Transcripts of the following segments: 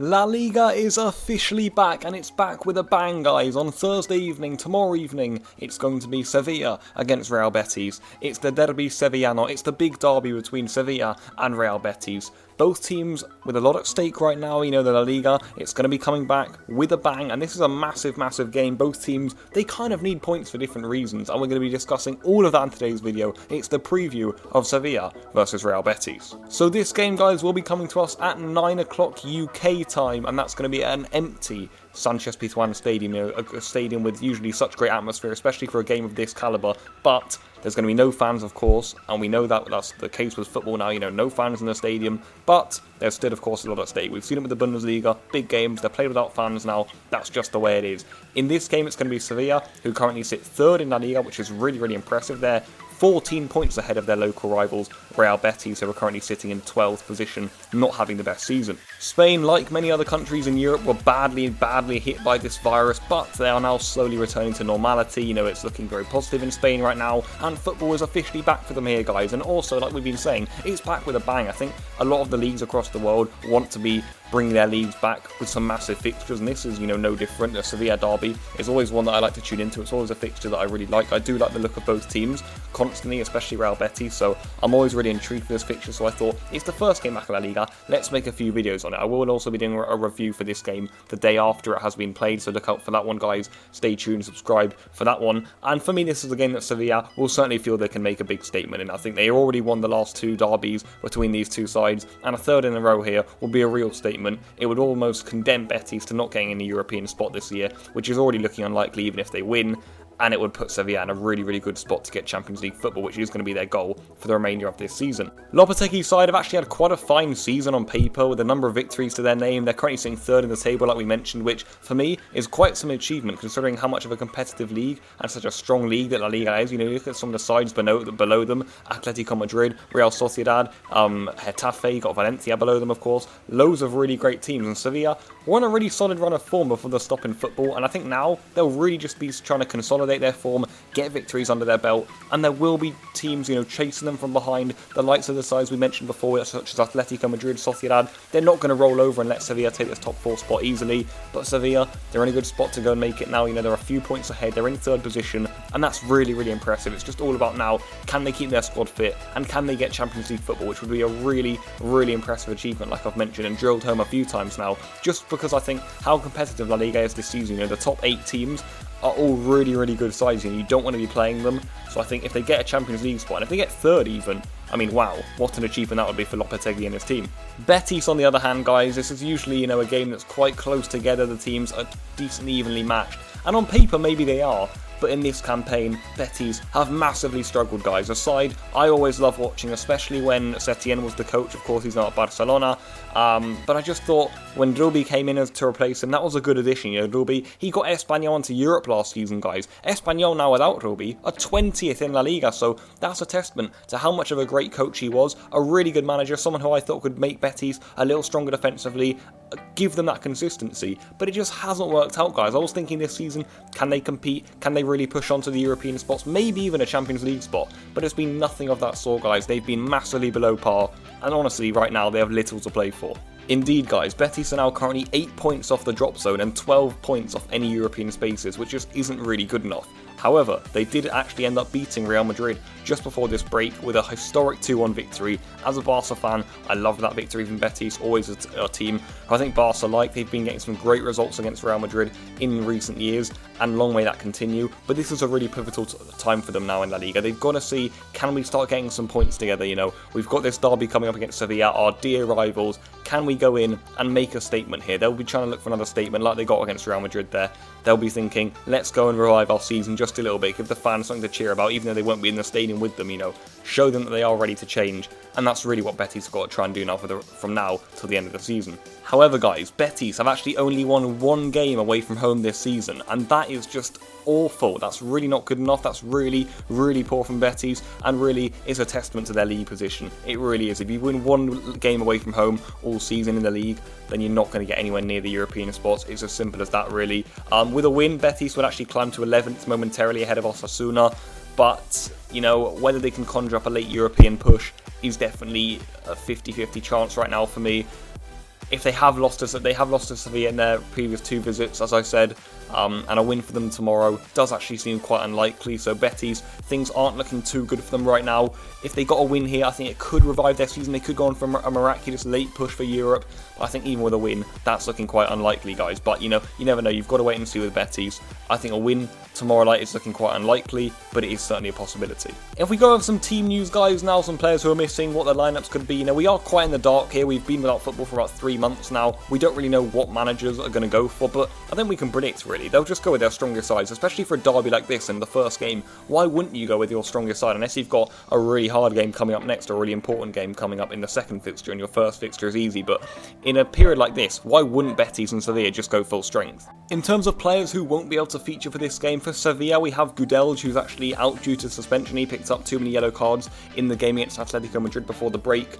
La Liga is officially back, and it's back with a bang, guys. On Thursday evening, tomorrow evening, it's going to be Sevilla against Real Betis. It's the Derby Sevillano, it's the big derby between Sevilla and Real Betis. Both teams with a lot at stake right now, the La Liga, it's going to be coming back with a bang, and this is a massive, massive game. Both teams, they kind of need points for different reasons, and we're going to be discussing all of that in today's video. It's the preview of Sevilla versus Real Betis. So this game, guys, will be coming to us at 9 o'clock UK time, and that's going to be an empty Sánchez Pizjuán stadium, a stadium with usually such great atmosphere, especially for a game of this calibre, but there's going to be no fans, of course, and we know that that's the case with football now, no fans in the stadium, but there's still, of course, a lot at stake. We've seen it with the Bundesliga, big games, they're played without fans now, that's just the way it is. In this game, it's going to be Sevilla, who currently sit third in La Liga, which is really, really impressive there. 14 points ahead of their local rivals, Real Betis, who are currently sitting in 12th position, not having the best season. Spain, like many other countries in Europe, were badly hit by this virus, but they are now slowly returning to normality. It's looking very positive in Spain right now, and football is officially back for them here, guys. And also, like we've been saying, it's back with a bang. I think a lot of the leagues across the world want to be bringing their leagues back with some massive fixtures, and this is, no different. The Sevilla derby is always one that I like to tune into. It's always a fixture that I really like. I do like the look of both teams constantly, especially Real Betis, so I'm always really intrigued for this fixture. So I thought, it's the first game back in La Liga, let's make a few videos on it. I will also be doing a review for this game the day after it has been played, so look out for that one, guys. Stay tuned, subscribe for that one. And for me, this is a game that Sevilla will certainly feel they can make a big statement in. I think they already won the last two derbies between these two sides, and a third in a row here will be a real statement. It would almost condemn Betis to not getting in the European spot this year, which is already looking unlikely even if they win. And it would put Sevilla in a really, really good spot to get Champions League football, which is going to be their goal for the remainder of this season. Lopetegui's side have actually had quite a fine season on paper with a number of victories to their name. They're currently sitting third in the table, like we mentioned, which for me is quite some achievement considering how much of a competitive league and such a strong league that La Liga is. You look at some of the sides below them, Atletico Madrid, Real Sociedad, Getafe, got Valencia below them, of course. Loads of really great teams, and Sevilla were on a really solid run of form before the stop in football, and I think now they'll really just be trying to consolidate their form, get victories under their belt, and there will be teams, chasing them from behind. The likes of the sides we mentioned before, such as Atletico Madrid, Sociedad, they're not going to roll over and let Sevilla take this top 4 spot easily, but Sevilla, they're in a good spot to go and make it now. They're a few points ahead, they're in third position, and that's really, really impressive. It's just all about now, can they keep their squad fit, and can they get Champions League football, which would be a really, really impressive achievement, like I've mentioned and drilled home a few times now, just because I think how competitive La Liga is this season. The top 8 teams are all really, really good sides, and you don't want to be playing them. So I think if they get a Champions League spot, and if they get third even, I mean, wow, what an achievement that would be for Lopetegui and his team. Betis, on the other hand, guys, this is usually, a game that's quite close together. The teams are decently evenly matched, and on paper, maybe they are. But in this campaign, Betis have massively struggled, guys. A side I always love watching, especially when Setien was the coach. Of course, he's now at Barcelona. But I just thought when Rubi came in to replace him, that was a good addition. Rubi, he got Espanyol into Europe last season, guys. Espanyol now without Rubi are 20th in La Liga, so that's a testament to how much of a great coach he was. A really good manager, someone who I thought could make Betis a little stronger defensively, give them that consistency, but it just hasn't worked out, guys. I was thinking this season, can they compete? Can they really push on to the European spots? Maybe even a Champions League spot, but it's been nothing of that sort, guys. They've been massively below par, and honestly, right now, they have little to play for. Indeed, guys, Betis are now currently 8 points off the drop zone and 12 points off any European spaces, which just isn't really good enough. However, they did actually end up beating Real Madrid just before this break with a historic 2-1 victory. As a Barca fan, I love that victory from Betis, always a team who I think Barca like. They've been getting some great results against Real Madrid in recent years, and long may that continue. But this is a really pivotal time for them now in La Liga. They've got to see, can we start getting some points together? We've got this derby coming up against Sevilla, our dear rivals. Can we go in and make a statement here? They'll be trying to look for another statement like they got against Real Madrid there. They'll be thinking, let's go and revive our season just a little bit, give the fans something to cheer about, even though they won't be in the stadium with them, show them that they are ready to change, and that's really what Betis have got to try and do now from now till the end of the season. However, guys, Betis have actually only won 1 game away from home this season, and that is just awful. That's really not good enough. That's really, really poor from Betis, and really is a testament to their league position. It really is. If you win 1 game away from home all season in the league, then you're not going to get anywhere near the European spots. It's as simple as that, really. With a win, Betis would actually climb to 11th momentarily ahead of Osasuna, but, whether they can conjure up a late European push is definitely a 50-50 chance right now for me. if they have lost to Sevilla in their previous 2 visits, as I said, and a win for them tomorrow does actually seem quite unlikely. So Betis, things aren't looking too good for them right now. If they got a win here, I think it could revive their season. They could go on for a miraculous late push for Europe. But I think even with a win, that's looking quite unlikely, guys. But you never know. You've got to wait and see with Betis. I think a win tomorrow night is looking quite unlikely, but it is certainly a possibility. If we go over some team news, guys, now some players who are missing, what their lineups could be. We are quite in the dark here. We've been without football for about 3 months now. We don't really know what managers are going to go for, but I think we can predict, really. They'll just go with their strongest sides, especially for a derby like this in the first game. Why wouldn't you go with your strongest side unless you've got a really hard game coming up next, or a really important game coming up in the second fixture, and your first fixture is easy? But in a period like this, why wouldn't Betis and Sevilla just go full strength? In terms of players who won't be able to feature for this game, for Sevilla we have Gudelj, who's actually out due to suspension. He picked up too many yellow cards in the game against Atletico Madrid before the break.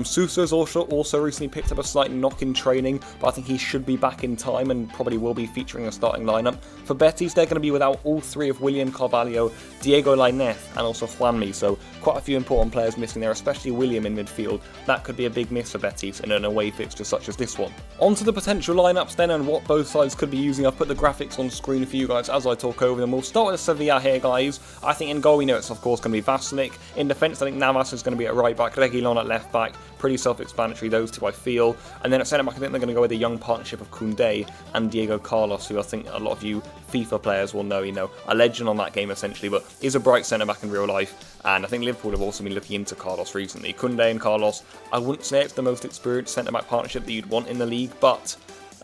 Sousa's also recently picked up a slight knock in training, but I think he should be back in time and probably will be featuring a starting lineup. For Betis, they're going to be without all 3 of William Carvalho, Diego Lainez, and also Juanmi, so quite a few important players missing there, especially William in midfield. That could be a big miss for Betis in an away fixture such as this one. On to the potential lineups then, and what both sides could be using. I've put the graphics on screen for you guys as I talk over them. We'll start with Sevilla here, guys. I think in goal, we know it's of course going to be Vasilik. In defence, I think Navas is going to be at right back, Reguilon at left back. Pretty self-explanatory, those two, I feel. And then at centre back, I think they're going to go with a young partnership of Koundé and Diego Carlos, who I think a lot of you FIFA players will know, a legend on that game essentially, but is a bright centre back in real life. And I think Liverpool have also been looking into Carlos recently. Koundé and Carlos, I wouldn't say it's the most experienced centre back partnership that you'd want in the league, but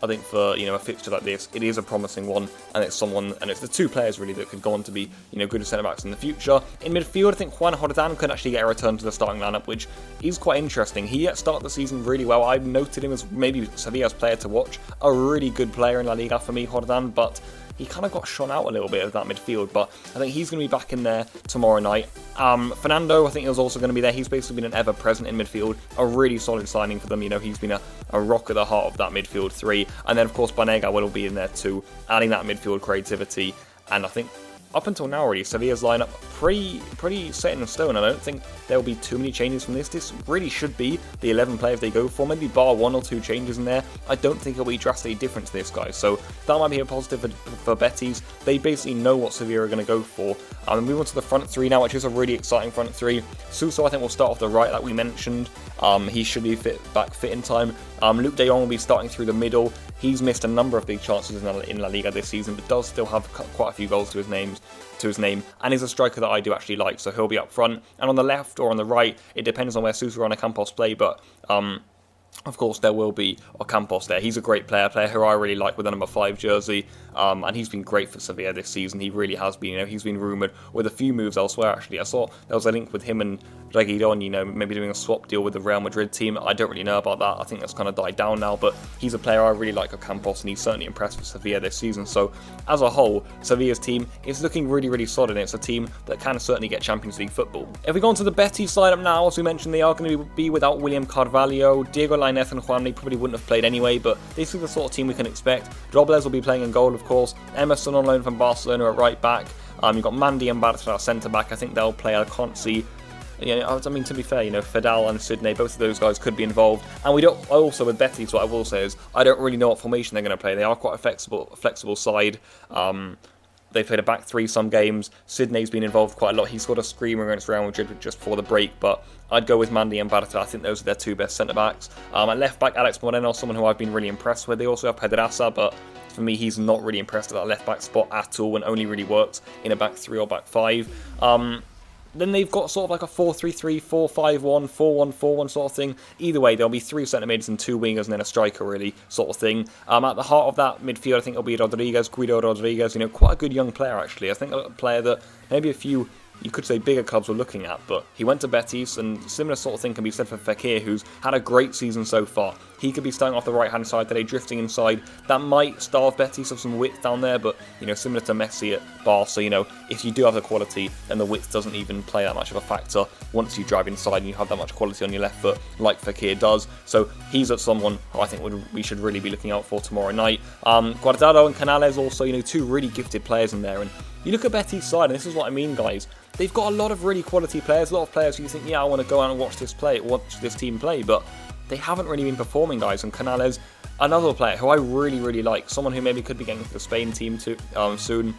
I think for a fixture like this, it is a promising one, and it's the 2 players really that could go on to be good centre backs in the future. In midfield, I think Juan Jordan could actually get a return to the starting lineup, which is quite interesting. He started the season really well. I've noted him as maybe Sevilla's player to watch, a really good player in La Liga for me, Jordan, but he kind of got shone out a little bit of that midfield, but I think he's going to be back in there tomorrow night. Fernando, I think, is also going to be there. He's basically been an ever-present in midfield, a really solid signing for them. He's been a rock at the heart of that midfield 3. And then, of course, Banega will be in there too, adding that midfield creativity. And I think up until now, already, Sevilla's lineup pretty set in stone. I don't think there will be too many changes from this. This really should be the 11 players they go for, maybe bar 1 or 2 changes in there. I don't think it'll be drastically different to this, guys. So that might be a positive for Betis. They basically know what Sevilla are going to go for. And move on to the front 3 now, which is a really exciting front 3. Suso, I think, will start off the right, like we mentioned. He should be fit in time. Luke de Jong will be starting through the middle. He's missed a number of big chances in La Liga this season, but does still have quite a few goals to his name, and is a striker that I do actually like, so he'll be up front. And on the left or on the right, it depends on where Sousa or Ocampos play, but of course, there will be Ocampos there. He's a great player who I really like with the number 5 jersey, and he's been great for Sevilla this season. He really has been. He's been rumoured with a few moves elsewhere, actually. I saw there was a link with him and Reguilon, maybe doing a swap deal with the Real Madrid team. I don't really know about that. I think that's kind of died down now, but he's a player I really like, Ocampos, and he's certainly impressed with Sevilla this season. So, as a whole, Sevilla's team is looking really, really solid, and it's a team that can certainly get Champions League football. If we go on to the Betis lineup now, as we mentioned, they are going to be without William Carvalho. Diego Lainez and Juanmi probably wouldn't have played anyway, but this is the sort of team we can expect. Robles will be playing in goal, of course. Emerson on loan from Barcelona at right back. You've got Mandy and Bartra at centre back. I think they'll play. I can't see. To be fair, Fidal and Sidney, both of those guys could be involved. And we don't. Also with Betis, what I will say is I don't really know what formation they're going to play. They are quite a flexible side. They played a back 3 some games. Sidney's been involved quite a lot. He scored a screamer against Real Madrid just before the break, but I'd go with Mandy and Bartra. I think those are their 2 best centre-backs. At left back, Alex Moreno, someone who I've been really impressed with. They also have Pedraza, but for me, he's not really impressed at that left back spot at all, and only really works in a back 3 or back 5. Then they've got sort of like a 4-3-3, 4-5-1, 4-1-4-1 sort of thing. Either way, there'll be 3 centre mids and 2 wingers and then a striker, really, sort of thing. At the heart of that midfield, I think it'll be Guido Rodriguez, quite a good young player, actually. I think a player that maybe a few, you could say, bigger clubs were looking at, but he went to Betis, and similar sort of thing can be said for Fekir, who's had a great season so far. He could be starting off the right-hand side today, drifting inside. That might starve Betis of some width down there, but, similar to Messi at Barca, if you do have the quality, then the width doesn't even play that much of a factor once you drive inside and you have that much quality on your left foot, like Fekir does. So he's someone who I think we should really be looking out for tomorrow night. Guardado and Canales also, 2 really gifted players in there, and you look at Betis' side, and this is what I mean, guys. They've got a lot of really quality players, a lot of players who you think, I want to go out and watch this team play, but they haven't really been performing, guys. And Canales, another player who I really like, someone who maybe could be getting to the Spain team too, soon.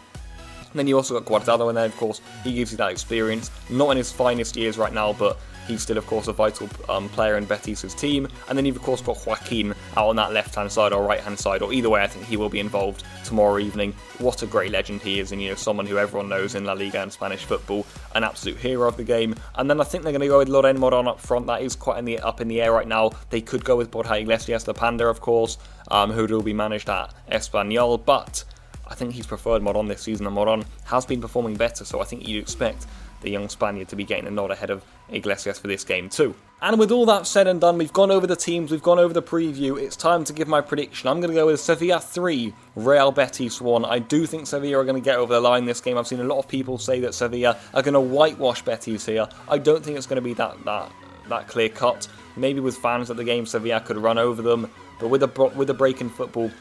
And then you also got Guardado in there, of course. He gives you that experience. Not in his finest years right now, but he's still, of course, a vital player in Betis' team. And then you've, of course, got Joaquin out on that left-hand side or right-hand side, or either way, I think he will be involved tomorrow evening. What a great legend he is, and, you know, someone who everyone knows in La Liga and Spanish football, an absolute hero of the game. And then I think they're going to go with Loren Moron up front. That is quite up in the air right now. They could go with Borja Iglesias, the Panda, of course, who will be managed at Espanyol, but I think he's preferred Moron this season, and Moron has been performing better, so I think you'd expect the young Spaniard to be getting a nod ahead of Iglesias for this game too. And with all that said and done, we've gone over the teams, we've gone over the preview, it's time to give my prediction. I'm going to go with Sevilla 3, Real Betis 1. I do think Sevilla are going to get over the line this game. I've seen a lot of people say that Sevilla are going to whitewash Betis here. I don't think it's going to be that clear cut. Maybe with fans at the game, Sevilla could run over them, but with the break in football,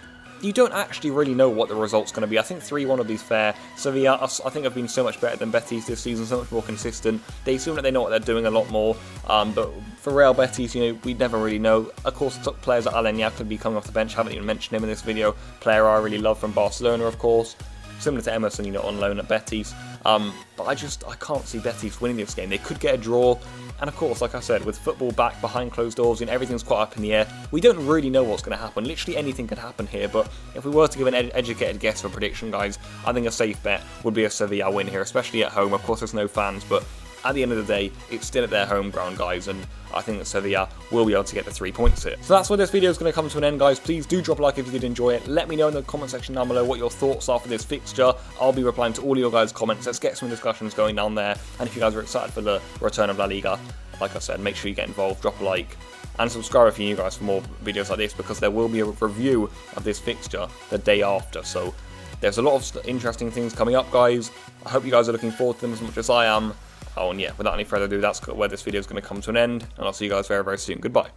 you don't actually really know what the result's going to be. I think 3-1 would be fair. Sevilla, I think, have been so much better than Betis this season, so much more consistent. They seem that they know what they're doing a lot more. But for Real Betis, you know, we never really know. Of course, the top players like Alenya could be coming off the bench. Haven't even mentioned him in this video. Player I really love from Barcelona, of course. Similar to Emerson, you know, on loan at Betis. But I can't see Betis winning this game. They could get a draw. And of course, like I said, with football back behind closed doors and everything's quite up in the air, we don't really know what's going to happen. Literally anything could happen here, but if we were to give an educated guess for prediction, guys, I think a safe bet would be a Sevilla win here, especially at home. Of course, there's no fans, but at the end of the day, it's still at their home ground, guys, and I think that Sevilla will be able to get the 3 points here. So that's where this video is going to come to an end, guys. Please do drop a like if you did enjoy it. Let me know in the comment section down below what your thoughts are for this fixture. I'll be replying to all of your guys' comments. Let's get some discussions going down there. And if you guys are excited for the return of La Liga, like I said, make sure you get involved, drop a like, and subscribe if you're new, guys, for more videos like this, because there will be a review of this fixture the day after. So there's a lot of interesting things coming up, guys. I hope you guys are looking forward to them as much as I am. Oh, and yeah, without any further ado, that's where this video is going to come to an end, and I'll see you guys very soon. Goodbye.